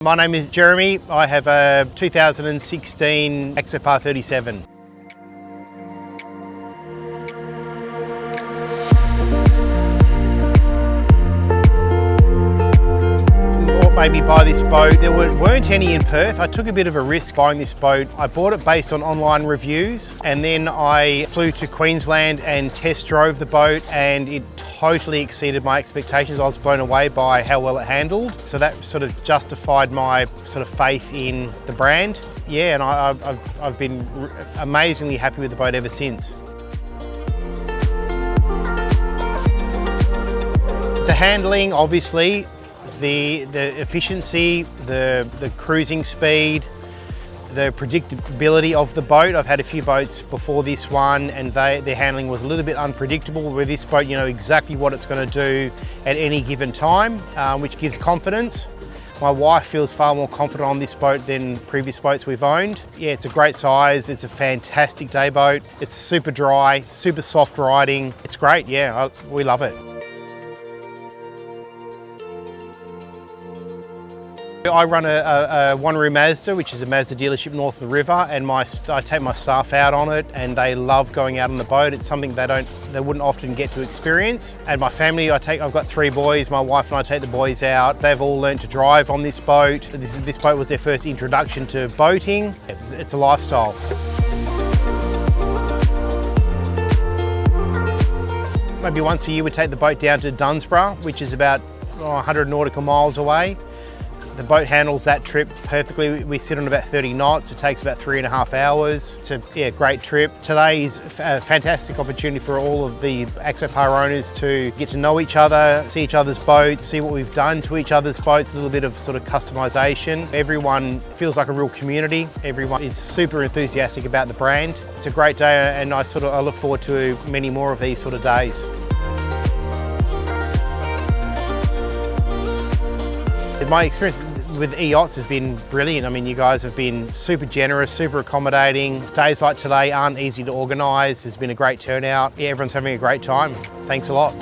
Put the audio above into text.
My name is Jeremy. I have a 2016 Axopar 37. What made me buy this boat? There weren't any in Perth. I took a bit of a risk buying this boat. I bought it based on online reviews, and then I flew to Queensland and test drove the boat, and it totally exceeded my expectations. I was blown away by how well it handled. So that sort of justified my sort of faith in the brand. Yeah, and I've been amazingly happy with the boat ever since. The handling, obviously, the efficiency, the cruising speed, the predictability of the boat. I've had a few boats before this one, and their handling was a little bit unpredictable. With this boat, you know exactly what it's going to do at any given time, which gives confidence. My wife feels far more confident on this boat than previous boats we've owned. Yeah, it's a great size. It's a fantastic day boat. It's super dry, super soft riding. It's great, yeah, we love it. I run a one-room Mazda, which is a Mazda dealership north of the river, and I take my staff out on it, and they love going out on the boat. It's something they wouldn't often get to experience. And my family, I've got 3 boys. My wife and I take the boys out. They've all learned to drive on this boat. This boat was their first introduction to boating. It's a lifestyle. Maybe once a year we take the boat down to Dunsborough, which is about 100 nautical miles away. The boat handles that trip perfectly. We sit on about 30 knots. It takes about 3.5 hours. It's a great trip. Today is a fantastic opportunity for all of the Axopar owners to get to know each other, see each other's boats, see what we've done to each other's boats, a little bit of sort of customization. Everyone feels like a real community. Everyone is super enthusiastic about the brand. It's a great day, and I look forward to many more of these sort of days. My experience with e-yachts has been brilliant. I mean, you guys have been super generous, super accommodating. Days like today aren't easy to organise. There's been a great turnout. Yeah, everyone's having a great time. Thanks a lot.